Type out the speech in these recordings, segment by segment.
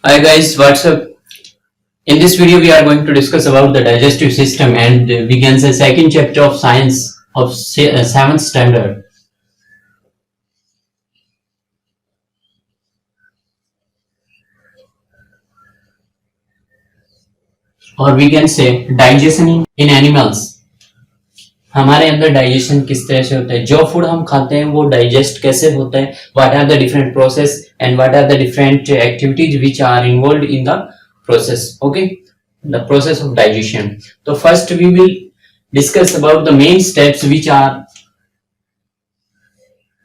Hi guys, what's up? In this video, we are going to discuss about the digestive system and begins the second chapter of science of seventh standard, or we can say digestion in animals. हमारे अंदर digestion किस तरह से होता है, जो food हम खाते हैं वो डाइजेस्ट कैसे होता है, what are the different process and what are the different activities which are involve in the process. Okay, the process of digestion. तो first we will discuss about the main steps which are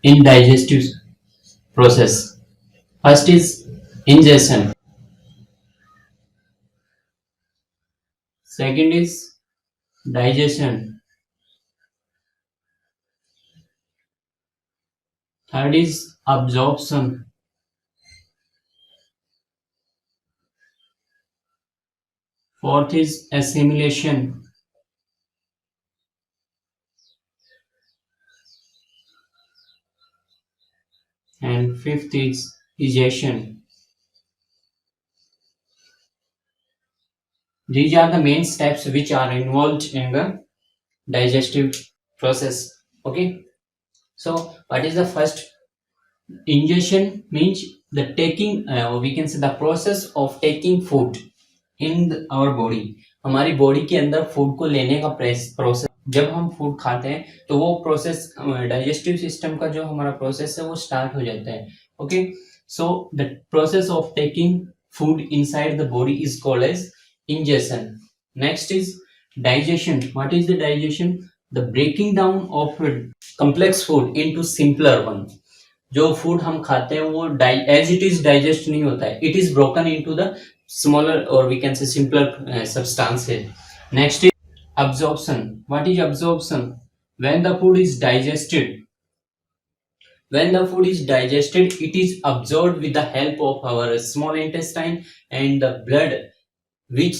in digestive process. First is ingestion. Second is digestion. Third is absorption. Fourth is assimilation. And fifth is digestion. These are the main steps which are involved in the digestive process. Okay. So, what is the first? Ingestion means the taking, we can say the process of taking food in our body. हमारी body के अंदर food को लेने का process. जब हम food खाते हैं तो वो प्रोसेस डाइजेस्टिव सिस्टम का जो हमारा प्रोसेस है वो स्टार्ट हो जाता है. Okay, so the process of taking food inside the body is called as ingestion. Next is digestion. What is the digestion? The breaking down of complex food into simpler one. जो food हम खाते हैं वो as it is digest नहीं होता है, it is broken into the smaller or we can say simpler substances. Next is absorption. What is absorption? When the food is digested, it is absorbed with the help of our small intestine and the blood which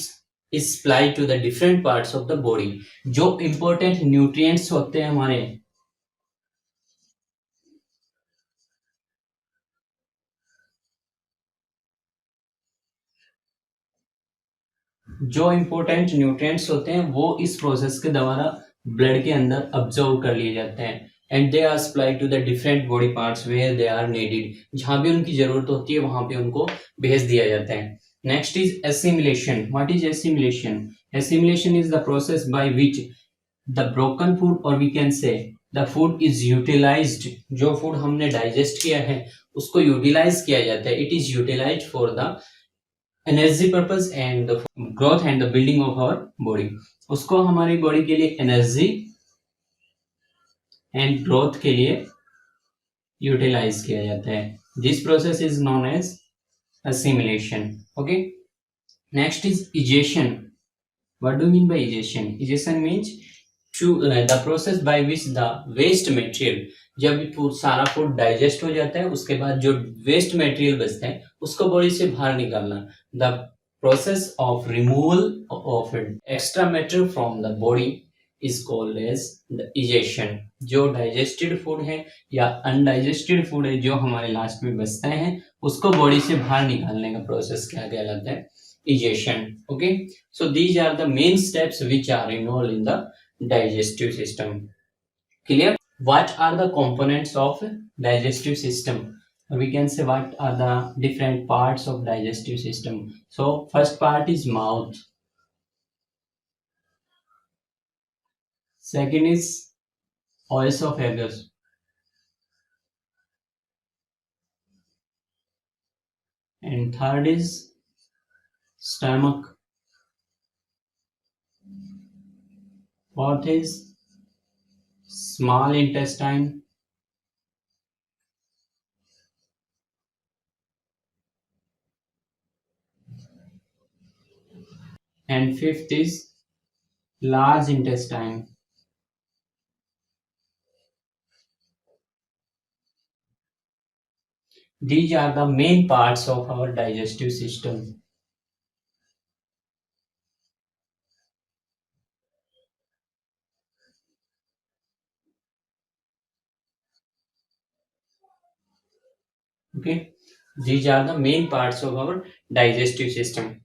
is supplied to the different parts of the body. जो important nutrients होते हैं हमारे, जो important nutrients होते हैं वो इस process के द्वारा ब्लड के अंदर अब्जॉर्व कर लिए जाते हैं and they are supply to the different body parts where they are needed. जहां भी उनकी जरूरत होती है वहां पे उनको भेज दिया जाता है. Next is assimilation. What is assimilation? Assimilation is the process by which the broken food or we can say the food is utilized. जो फूड हमने डाइजेस्ट किया है उसको यूटिलाइज किया जाता है. It is utilized for the energy purpose and the growth and the building of our body. उसको हमारी बॉडी के लिए एनर्जी एंड ग्रोथ के लिए यूटिलाइज किया जाता है. This process is known as assimilation. Okay, next is egestion. What do you mean by egestion? Egestion means to the process by which the waste material, जब सारा food digest हो जाता है उसके बाद जो वेस्ट मटेरियल बचता है उसको बॉडी से बाहर निकालना. The process of removal of extra material from the body is called as the egestion. जो डाइजेस्टेड फूड है या अनडाइजेस्टेड फूड है जो हमारे लास्ट में बचता है उसको बॉडी से बाहर निकालने का प्रोसेस क्या कहलाता है? Egestion. Okay, so these are the main steps which are involved in the digestive system. Clear? What are the components of digestive system? We can say what are the different parts of digestive system. So first part is mouth. Second is esophagus. And third is stomach. Fourth is small intestine. And fifth is large intestine. These are the main parts of our digestive system. Okay, These are the main parts of our digestive system.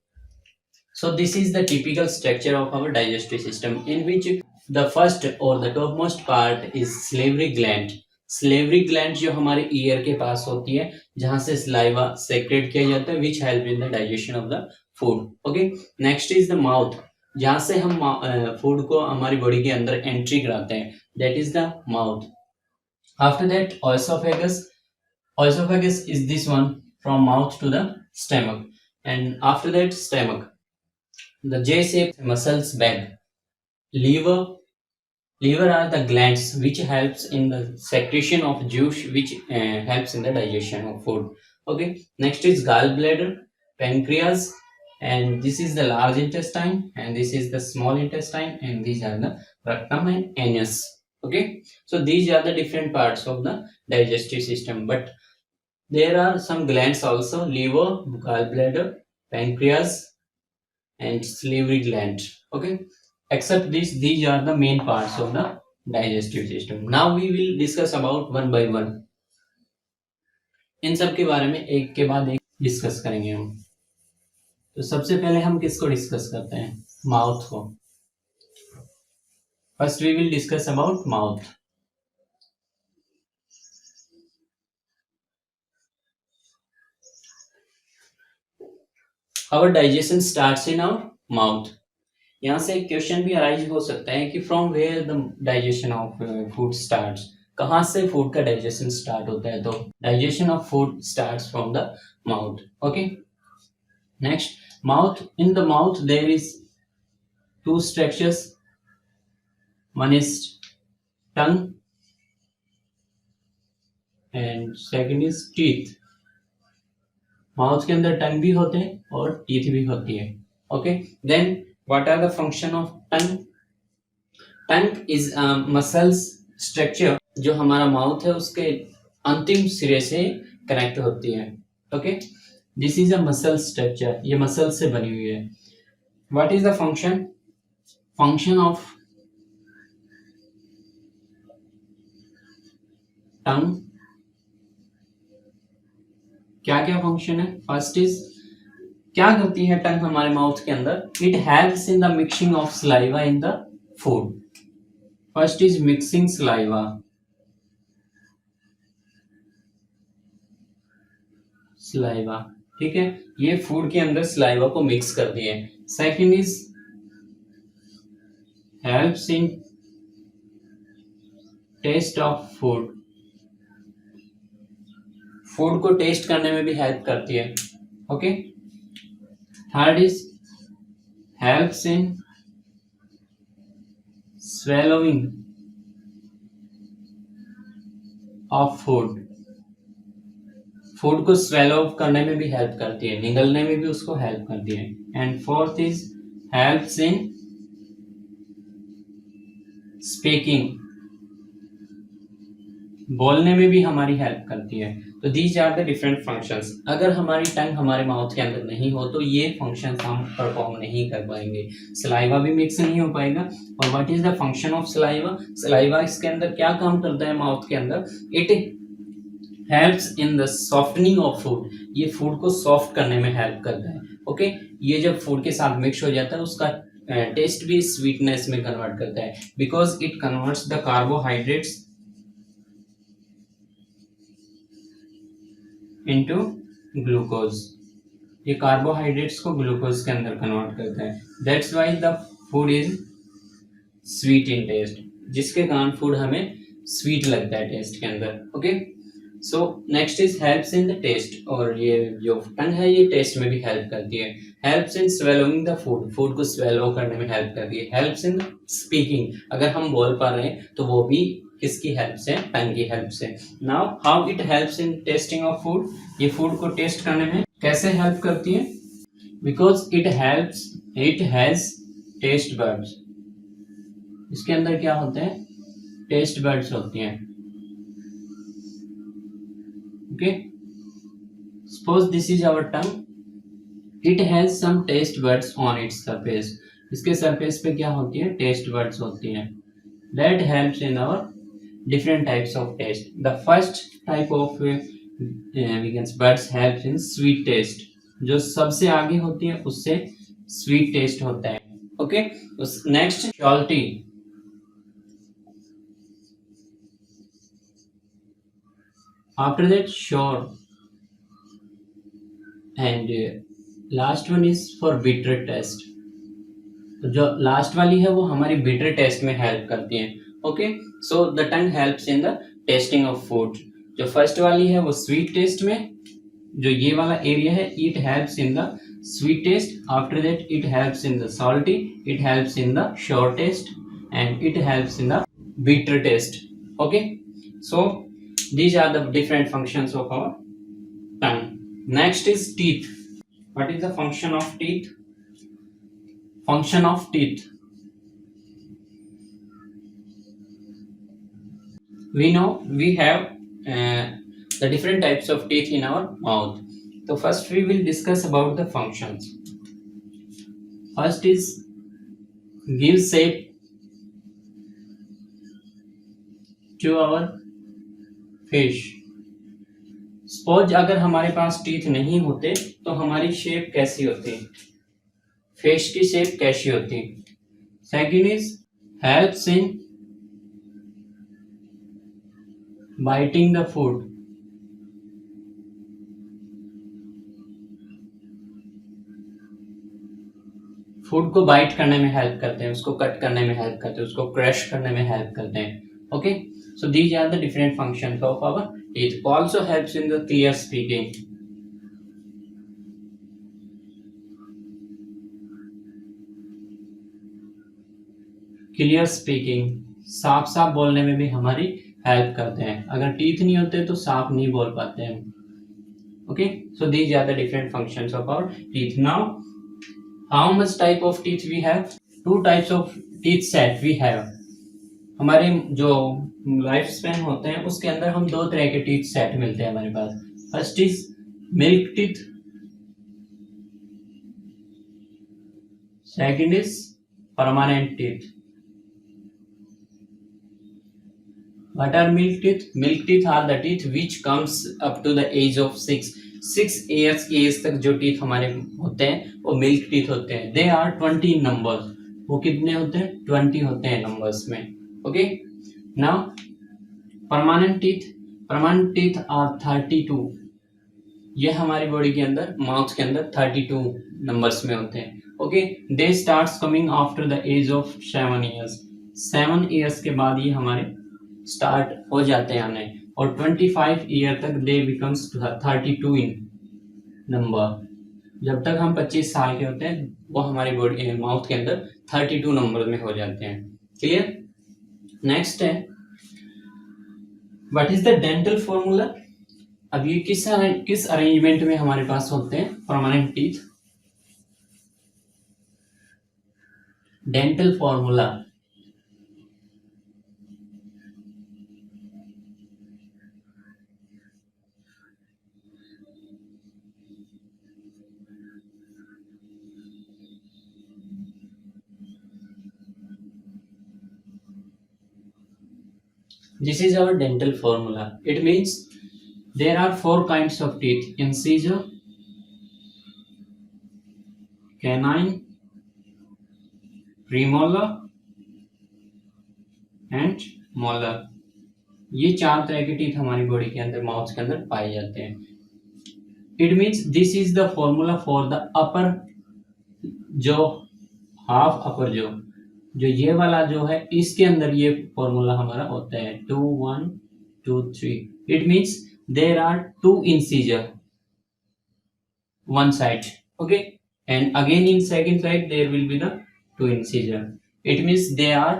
So this is the typical structure of our digestive system, in which the first or the topmost part is salivary gland. Salivary gland जो हमारे year के पास होती है, जहाँ से saliva secrete किया जाता है, which help in the digestion of the food. Okay. Next is the mouth, जहाँ से हम फूड को हमारी बॉडी के अंदर एंट्री कराते हैं, that is the mouth. After that, esophagus. Esophagus is this one, from mouth to the stomach, and after that stomach. The J-shaped muscles bag. Liver. Liver are the glands which helps in the secretion of juice, which helps in the digestion of food. Okay. Next is gallbladder, pancreas, and this is the large intestine, and this is the small intestine, and these are the rectum and anus. Okay. So these are the different parts of the digestive system. But there are some glands also: liver, gallbladder, pancreas, and salivary gland. Okay. Except this, these are the main parts of the digestive system. Now we will discuss about one by one. इन सब के बारे में एक के बाद एक discuss करेंगे हम. तो सबसे पहले हम किसको डिस्कस करते हैं? माउथ को. First we will discuss about mouth. Our digestion starts in our mouth. यहाँ से एक क्वेश्चन भी अराइज हो सकता है कि from where the digestion of food starts. कहाँ से फूड का डाइजेशन स्टार्ट होता है? तो digestion of food starts from the mouth. Okay. Next, mouth. In the mouth there is two structures. One is tongue and second is teeth. Mouth के अंदर टंग भी होते हैं और टीथ भी होती है. Okay. Then what are the function of tongue? Tongue is a muscles structure जो हमारा माउथ है उसके अंतिम सिरे से कनेक्ट होती है. Okay. This is a muscle structure. ये मसल से बनी हुई है. What is the function? Function of tongue. क्या क्या फंक्शन है? फर्स्ट इज, क्या करती है टंग हमारे माउथ के अंदर? It helps in the mixing of saliva in the food. First is mixing saliva. Saliva, ठीक है, ये फूड के अंदर सलाइवा को मिक्स करती है. Second is helps in taste of food. Food को टेस्ट करने में भी हेल्प करती है. Okay. Third is helps in swallowing of food. Food को swallow करने में भी हेल्प करती है, निगलने में भी उसको हेल्प करती है. And fourth is helps in speaking. बोलने में भी हमारी हेल्प करती है. तो these are the different functions. अगर हमारी टंग हमारे माउथ के अंदर नहीं हो तो ये फंक्शंस हम परफॉर्म नहीं कर पाएंगे. सलाइवा भी मिक्स नहीं हो पाएगा. और what is the function of saliva? Saliva इसके अंदर क्या काम करता है माउथ के अंदर? It helps in the softening of food. ये फूड को सॉफ्ट करने में हेल्प करता है. ओके. ये जब फूड के साथ मिक्स हो जाता है उसका टेस्ट भी स्वीटनेस में कन्वर्ट करता है, because it converts the carbohydrates into glucose. ये कार्बोहाइड्रेट्स को ग्लूकोज के अंदर कन्वर्ट करता है. That's why the food is sweet in taste, जिसके कारण फूड हमें स्वीट लगता है टेस्ट के अंदर. Okay. So next is helps in the taste. और ये जो टंग है ये टेस्ट में भी हेल्प करती है. Helps in swallowing the food. Food को स्वेलो करने में हेल्प करती है. Helps in speaking. अगर हम बोल पा रहे हैं तो वो भी किसकी हेल्प से? टंग की हेल्प से. Now how it helps in tasting of food. ये फूड को टेस्ट करने में कैसे हेल्प करती है? Because it helps, it has taste buds. इसके अंदर क्या होते हैं? टेस्ट बर्ड्स होती हैं. Okay. Suppose this is our tongue. It has some taste buds on its surface. इसके सरफेस पे क्या होती है? टेस्ट बर्ड्स होती हैं. That helps in our different types of taste. The first type of we can birds helps in sweet taste. जो सबसे आगे होती है उससे स्वीट टेस्ट होता है. Okay, next salty. After that sure, and last one is for bitter taste. जो last वाली है वो हमारी बिटर टेस्ट में हेल्प करती है. Okay, so the tongue helps in the testing of food. जो फर्स्ट वाली है वो स्वीट टेस्ट में, जो ये वाला एरिया है it helps in the sweet taste. After that it helps in the salty, it helps in the sour taste, and it helps in the bitter taste. Okay, so these are the different functions of our tongue. Next is teeth. What is the function of teeth? Function of teeth, we know we have the different types of teeth in our mouth. So first we will discuss about the functions. First is give shape to our fish. Suppose अगर हमारे पास teeth नहीं होते तो हमारी shape कैसी होती, fish की shape कैसी होती. Second is helps in biting the food. Food को बाइट करने में हेल्प करते हैं, उसको कट करने में हेल्प करते हैं, उसको क्रश करने में हेल्प करते हैं. Okay, so these are the different functions of our teeth. Also helps in the clear speaking. Clear speaking, साफ साफ बोलने में भी हमारी हेल्प करते हैं. अगर टीथ नहीं होते तो साफ नहीं बोल पाते हैं. Okay, so these are the different functions of our teeth. Now, how much type of teeth we have? Two types of teeth set we have. हमारे जो लाइफ स्पैन होते हैं उसके अंदर हम दो तरह के टीथ सेट मिलते हैं हमारे पास. First is milk teeth, second is permanent teeth. What are milk teeth? Milk teeth are the teeth which comes up to the age of 6 years की एज तक जो टीथ हमारे होते हैं वो मिल्क टीथ होते हैं. They are 20 numbers. वो कितने होते हैं? 20 होते हैं नंबर्स में. Okay, now permanent teeth. Permanent teeth are 32. ये हमारी बॉडी के अंदर, माउथ के अंदर 32 नंबर्स में होते हैं. Okay, they starts coming after the age of 7 years. 7 years के बाद ये हमारे स्टार्ट हो जाते हैं आने, और 25 year तक दे बिकम्स 32 इन नंबर. जब तक हम 25 साल के होते हैं वो हमारी बॉडी माउथ के अंदर 32 नंबर में हो जाते हैं. क्लियर? नेक्स्ट है what is the dental formula. अब ये किस अरेंजमेंट में हमारे पास होते हैं permanent teeth. Dental formula, this is our dental formula. It means there are 4 kinds of teeth: incisor, canine, premolar and molar. ये 4 तरह के टीथ हमारी बॉडी के अंदर, माउथ के अंदर पाए जाते हैं. It means this is the formula for the upper jaw, half upper jaw. जो ये वाला जो है इसके अंदर ये फॉर्मूला हमारा होता है 2 1 2 3. It means there are 2 incisor one side. Okay, and again in second side there will be the 2 incisor. It means there are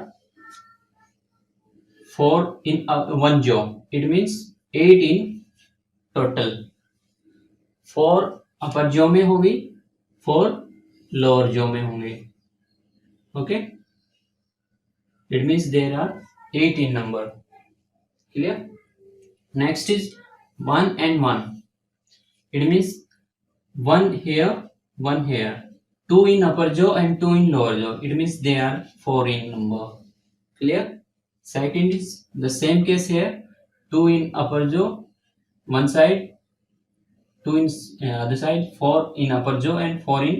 4 in one jaw. It means 8 in total. 4 upper jaw में होगी, 4 lower jaw में होंगे. Okay, it means there are 8 in number. Clear? Next is 1 and 1. It means 1 here, 1 here. 2 in upper jaw and 2 in lower jaw. It means they are 4 in number. Clear? Second is the same case here. 2 in upper jaw, one side, two in other side, four in upper jaw and four in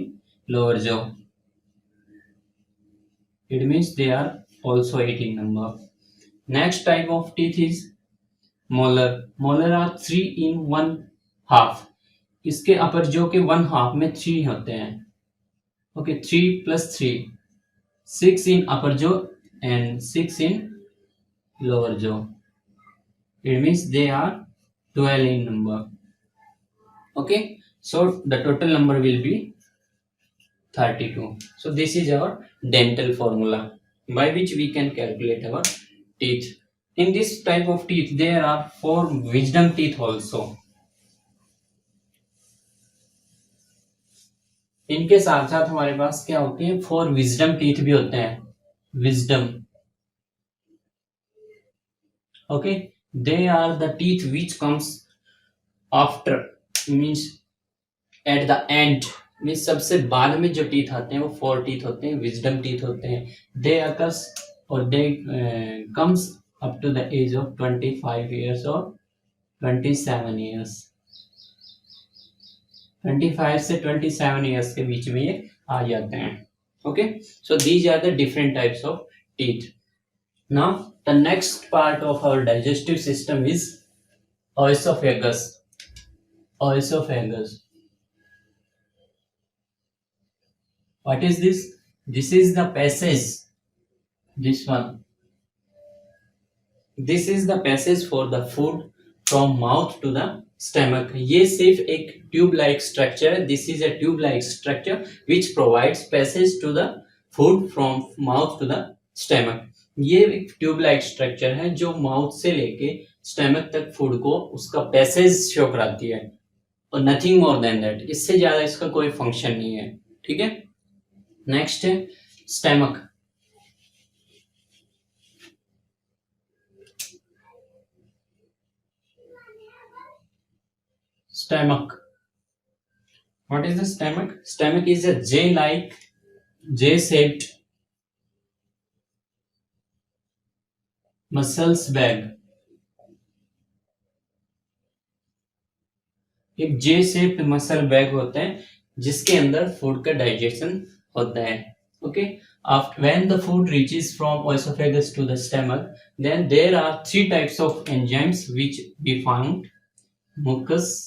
lower jaw. It means they are also 8 in number. Next type of teeth is molar. Molar are 3 in 1/2. इसके अपर जो के 1/2 में 3 होते हैं. Okay, 3 plus 3, 6 in upper jaw and 6 in lower jaw. It means they are 12 in number. Okay, so the total number will be 32. So this is our dental formula by which we can calculate our teeth. In this type of teeth there are 4 wisdom teeth also. इनके साथ साथ हमारे पास क्या होते हैं, 4 wisdom teeth भी होते हैं. Wisdom, okay, they are the teeth which comes after, means at the end, means सबसे बाद में जो टीथ आते हैं वो 4 टीथ होते हैं, विजडम टीथ होते हैं. दे अकर्स और they comes up to the age of 25 years और 27 years. 25 से 27 years के बीच में ये आ जाते हैं. Okay, so these are the different types of teeth. Now the next part of our digestive system is oesophagus. Oesophagus, what is this? This is the passage, this one, this is the passage for the food from mouth to the stomach. ये सिर्फ एक tube like structure है. This is a tube like structure which provides passage to the food from mouth to the stomach. ये एक tube like structure है जो mouth से लेके स्टमक तक फूड को उसका पैसेज शो कराती है और नथिंग मोर देन दैट. इससे ज्यादा इसका कोई फंक्शन नहीं है. ठीक है, नेक्स्ट है stomach. Stomach. What is the stomach? Stomach is a J-like, J-shaped muscles bag. एक J shaped muscle bag होता है जिसके अंदर फूड का डाइजेशन होता है. Okay, after when the food reaches from oesophagus to the stomach, then there are 3 types of enzymes which we found: mucus,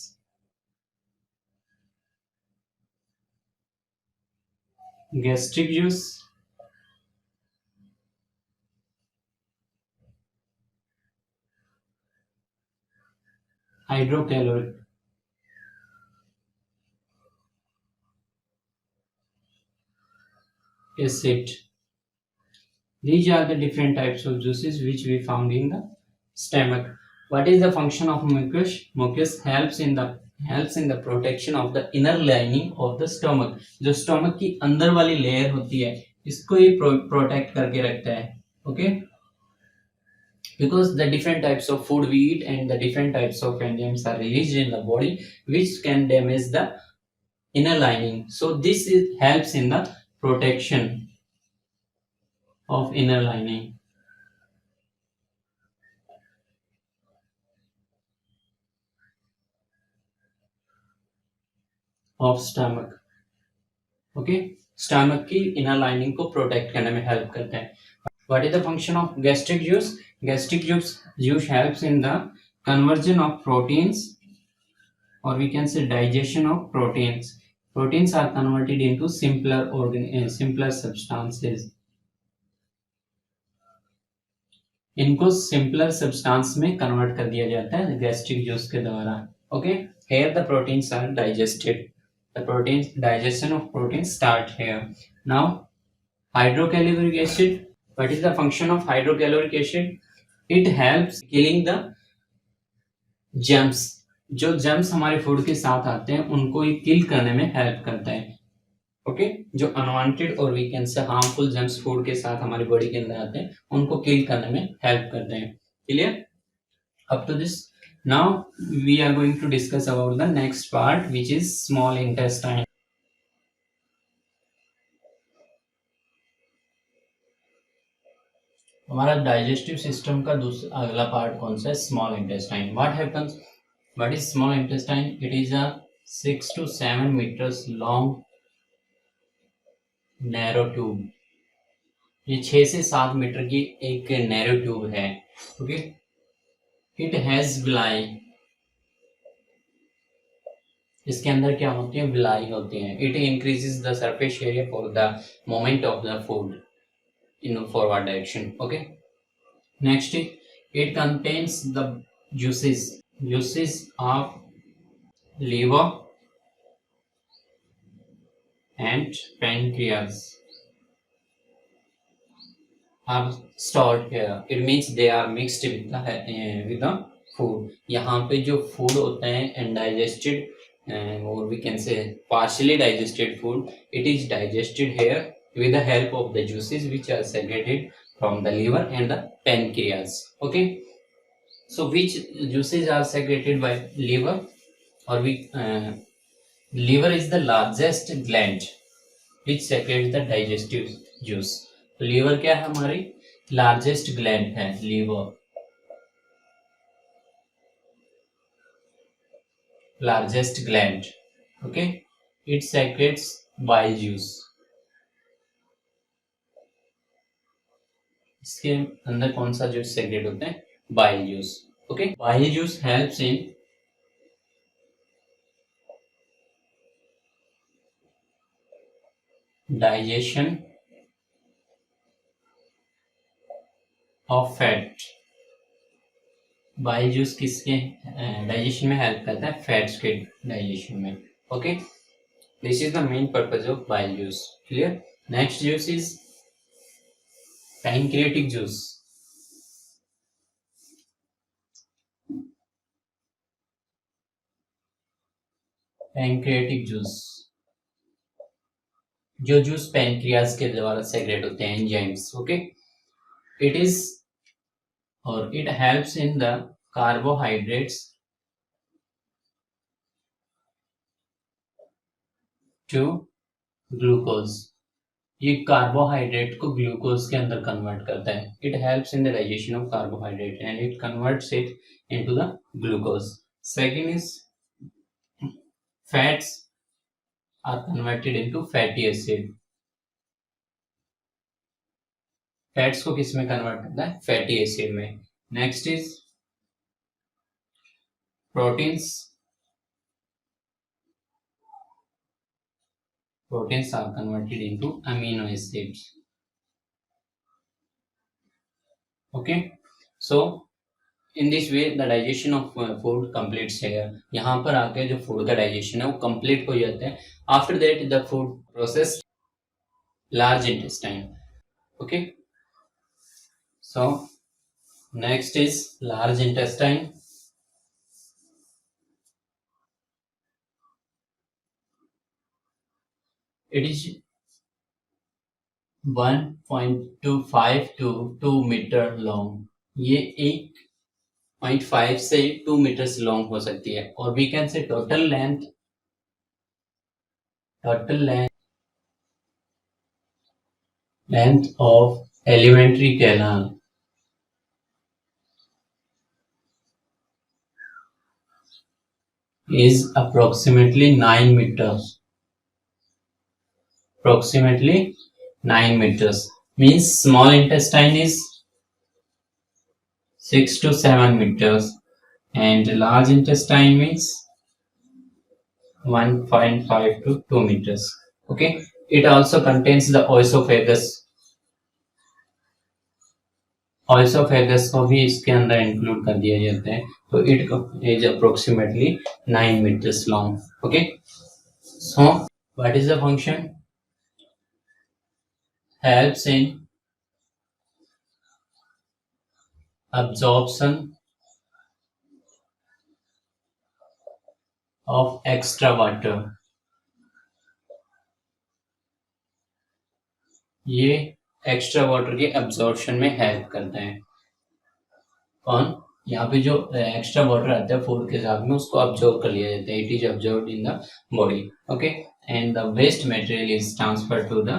gastric juice, hydrochloric acid. These are the different types of juices which we found in the stomach. What is the function of mucus? Mucus helps in the protection of the inner lining of the stomach. जो stomach की अंदर वाली layer होती है इसको ये protect करके रखता है. Okay, because the different types of food we eat and the different types of enzymes are released in the body which can damage the inner lining. So this helps in the protection of inner lining of stomach. Okay, stomach की inner lining को protect करने में help करते हैं. What is the function of gastric juice? Gastric juice helps in the conversion of proteins, or we can say digestion of proteins. Proteins are converted into simpler substances. इनको simpler substance में convert कर दिया जाता है gastric juice के द्वारा. Okay, here the proteins are digested. The protein digestion of protein start here. Now hydrochloric acid. What is the function of hydrochloric acid? It helps killing the germs. जो germs हमारे food के साथ आते हैं उनको ये किल करने में हेल्प करता है. ओके, जो अनवांटेड और we can say harmful germs food के साथ हमारी बॉडी के अंदर आते हैं उनको किल करने में हेल्प करते हैं. Clear up to this? Now we are going to discuss about the next part which is small intestine. हमारा डाइजेस्टिव सिस्टम का दूसरा अगला पार्ट कौन सा है? Small intestine. What happens? What is small intestine? It is a 6 to 7 meters long narrow tube. ये 6 से 7 metre की एक नैरो ट्यूब है. ओके. It has villi. इसके अंदर क्या होती है? villi होती हैं. It increases the surface area for the moment of the food in forward direction. Okay. Next, it contains the juices of liver and pancreas are stored here. It means they are mixed with the food. यहाँ पे जो food होता है undigested or we can say partially digested food, it is digested here with the help of the juices which are secreted from the liver and the pancreas. Okay. So which juices are secreted by liver? Or liver is the largest gland which secretes the digestive juice. तो liver क्या है? हमारी largest gland है liver. Largest gland. Okay. It secretes bile juice. इसके अंदर कौन सा juice secrete होता है? Bile juice. Okay. Bile juice helps in digestion of fat. Bile juice किसके डाइजेशन में हेल्प करता है? फैट्स के डाइजेशन में. Okay. This is the main purpose of bile juice. Clear. Next juice is pancreatic juice. Pancreatic juice. जो juice pancreas के द्वारा secrete होते हैं एंजाइम्स. ओके. इट इज और it helps in the carbohydrates to glucose. ये carbohydrate को glucose के अंदर कन्वर्ट करता है. It helps in the digestion of carbohydrate and it converts it into the glucose. Second is fats are converted into fatty acid. Fats को किस में convert करता है? फैटी एसिड में. Next is proteins. Proteins are converted into amino acids. Okay. So in this way the digestion of food completes here. यहाँ पर आके जो food का digestion है वो complete हो जाता है. After that the food processed large intestine. Okay. So next is large intestine. It is 1.25 to 2 meter long. ये 1.5 से 2 meters long हो सकती है. और we can say total length of alimentary canal is approximately 9 meters. Approximately 9 meters means small intestine is 6 to 7 meters and large intestine means 1.5 to 2 meters. Okay. It also contains the oesophagus. Oesophagus को भी इसके अंदर include कर दिया जाता है. तो it is approximately 9 meters long. Okay. So what is the function? Helps in absorption of extra water. ये एक्स्ट्रा वाटर के एब्जॉर्प्शन में हेल्प करते हैं. कौन? यहाँ पे जो एक्स्ट्रा वाटर आता है फूड के साथ में उसको अब्जॉर्ब कर लिया जाता है. It is absorbed in the body. Okay. And the waste material is transfer to the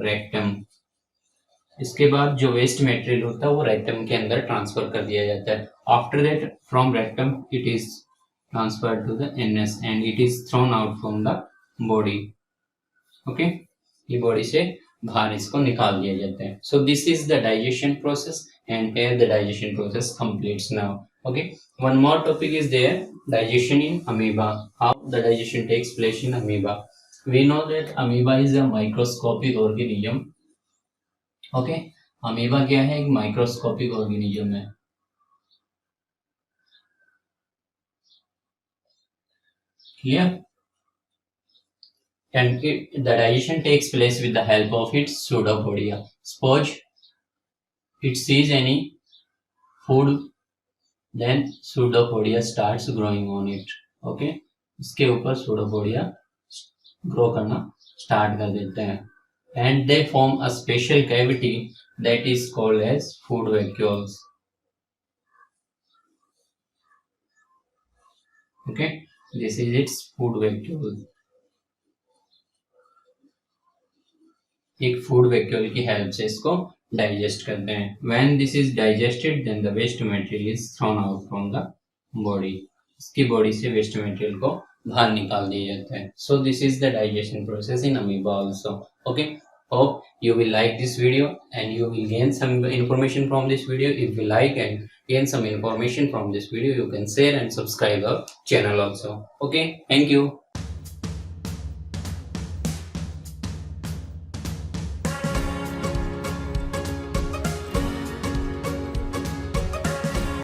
rectum. इसके बाद जो वेस्ट मटेरियल होता है वो रेक्टम के अंदर ट्रांसफर कर दिया जाता है. After that from rectum it is transferred to the NS and it is thrown out from the body. Okay, ये बॉडी से बाहर इसको निकाल दिया जाता है. So this is the digestion process and here the digestion process completes now. Okay, one more topic is there, digestion in amoeba. How the digestion takes place in amoeba. We know that amoeba is a microscopic organism. Okay, amoeba क्या है, एक microscopic organism है. Clear? And the digestion takes place with the help of its pseudopodia. Suppose it sees any food, then pseudopodia starts growing on it. Okay, इसके ऊपर pseudopodia grow करना start कर देते हैं and they form a special cavity that is called as food vacuoles. Okay, this is its food vacuole. एक food vacuole की help से इसको डाइजेस्ट करते हैं. When this is digested then the waste material is thrown out from the body. इसकी body से waste material को बाहर निकाल दिया जाता है. So this is the digestion process in amoeba also. Okay, hope you will like this video and you will gain some information from this video. If you like and gain some information from this video, you can share and subscribe our channel also. Okay, thank you.